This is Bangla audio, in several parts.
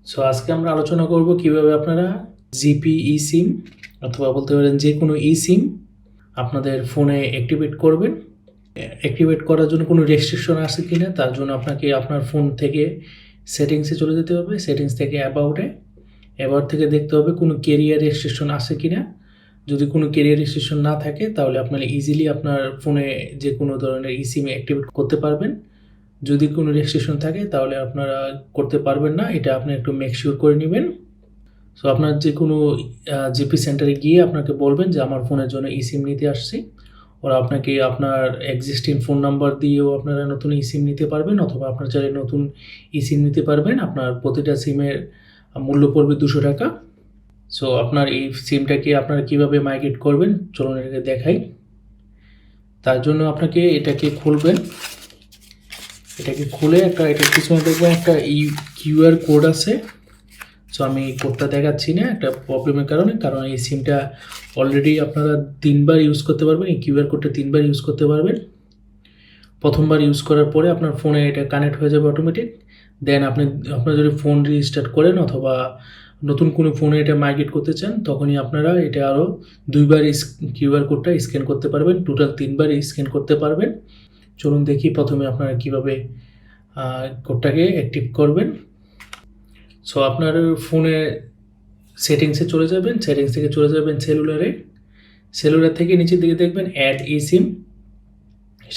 সো আজকে আমরা আলোচনা করব কিভাবে আপনারা জিপি eSIM অথবা বলতে পারেন যে কোনো eSIM আপনাদের ফোনে অ্যাক্টিভেট করবেন। অ্যাক্টিভেট করার জন্য কোনো রেস্ট্রিকশন আছে কিনা তার জন্য আপনাকে আপনার ফোন থেকে সেটিংসে চলে যেতে হবে। সেটিংস থেকে অ্যাবাউট থেকে দেখতে হবে কোনো ক্যারিয়ার রেস্ট্রিকশন আছে কিনা। যদি কোনো ক্যারিয়ার রেস্ট্রিকশন না থাকে তাহলে আপনারা ইজিলি আপনার ফোনে যে কোনো ধরনের eSIM অ্যাক্টিভেট করতে পারবেন। যদি কোনো রেস্ট্রিকশন থাকে তাহলে আপনারা করতে পারবেন না, এটা আপনি একটু মেক শিওর করে নেবেন। সো আপনার যে কোনো জিপি সেন্টারে গিয়ে আপনাকে বলবেন যে আমার ফোনের জন্য eSIM নিতে আসছি। ওরা আপনাকে আপনার এক্সিস্টিং ফোন নাম্বার দিয়েও আপনারা নতুন eSIM নিতে পারবেন, অথবা আপনার চাইলে নতুন eSIM নিতে পারবেন। আপনার প্রতিটা সিমের মূল্য পড়বে 200 টাকা। সো আপনার এই সিমটাকে আপনারা কীভাবে মাইগ্রেট করবেন চলুন এটাকে দেখাই। তার জন্য আপনাকে এটাকে খুলবেন। এটাকে খুলে এটার পিছনে দেখবেন একটা কিউআর কোড আছে। সো আমি কোডটা দেখাচ্ছি না একটা প্রবলেমের কারণে, কারণ এই সিমটা অলরেডি আপনারা 3বার ইউজ করতে পারবেন। এই কিউআর কোডটা 3বার ইউজ করতে পারবেন। প্রথমবার ইউজ করার পরে আপনার ফোনে এটা কানেক্ট হয়ে যাবে অটোমেটিক। দেন আপনার যদি ফোন রিস্টার্ট করেন অথবা নতুন কোনো ফোনে এটা মাইগ্রেট করতে চান, তখনই আপনারা এটা আরও 2বার কিউআর কোডটা স্ক্যান করতে পারবেন। টোটাল 3বার স্ক্যান করতে পারবেন। চলুন দেখি প্রথমে আপনারা কীভাবে কোডটাকে অ্যাক্টিভ করবেন। সো আপনার ফোনে সেটিংসে চলে যাবেন। সেটিংস থেকে চলে যাবেন সেলুলার থেকে নিচের দিকে দেখবেন অ্যাড eSIM,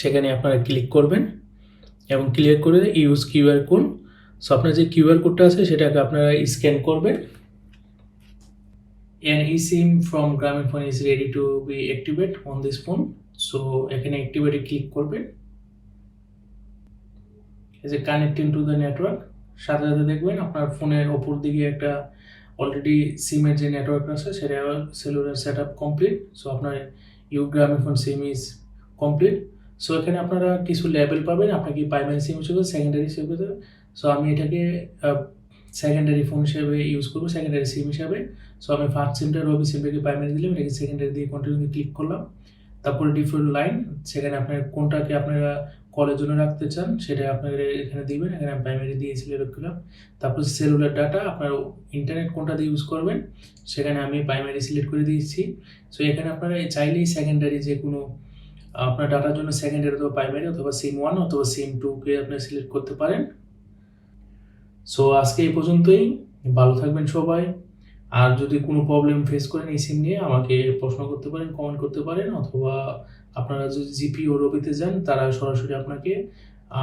সেখানে আপনারা ক্লিক করবেন এবং ক্লিক করে ইউজ কিউআর কোড। সো আপনার যে কিউআর কোডটা আছে সেটাকে আপনারা স্ক্যান করবেন। An eSIM from গ্রামীণ phone is ready to be activate on this phone. So এখানে অ্যাক্টিভেটে ক্লিক করবেন। এই যে কানেক্টিং টু দ্য নেটওয়ার্ক, সাথে সাথে দেখবেন আপনার ফোনের ওপর দিকে একটা অলরেডি সিমের যে নেটওয়ার্ক আছে সেটা cellular set up complete. So আপনার গ্রামীণ phone SIM is complete. So এখানে আপনারা কিছু লেভেল পাবেন, আপনাকে প্রাইমারি সিম হিসেবে, সেকেন্ডারি সিম হিসেবে। সো আমি এটাকে সেকেন্ডারি ফোন হিসেবে ইউজ করবো, সেকেন্ডারি সিম হিসাবে। সো আমি ফার্স্ট সিমটা রবি সিমটাকে প্রাইমারি দিলাম, এটাকে সেকেন্ডারি দিয়ে কন্টিনিউ ক্লিক করলাম। তারপরে ডিফল্ট লাইন, সেখানে আপনার কোনটাকে আপনারা কলের জন্য রাখতে চান সেটা আপনারা এখানে দিবেন। এখানে আমি প্রাইমারি দিয়ে সিলেক্ট করলাম। তারপর সেলুলার ডাটা, আপনার ইন্টারনেট কোনটা দিয়ে ইউজ করবেন সেখানে আমি প্রাইমারি সিলেক্ট করে দিয়েছি। সো এখানে আপনারা চাইলেই সেকেন্ডারি যে কোনো আপনার ডাটার জন্য সেকেন্ডারি অথবা প্রাইমারি অথবা সিম 1 অথবা সিম 2কে আপনারা সিলেক্ট করতে পারেন। সো আজকে এই পর্যন্তই। ভালো থাকবেন সবাই। আর যদি কোনো প্রবলেম ফেস করেন এই সিম নিয়ে আমাকে প্রশ্ন করতে পারেন, কমেন্ট করতে পারেন, অথবা আপনারা যদি জিপি ও রবিতে যান তারা সরাসরি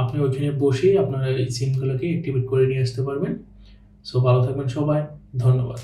আপনি ওইখানে বসেই আপনারা এই সিমগুলোকে অ্যাক্টিভেট করে নিয়ে আসতে পারবেন। সো ভালো থাকবেন সবাই, ধন্যবাদ।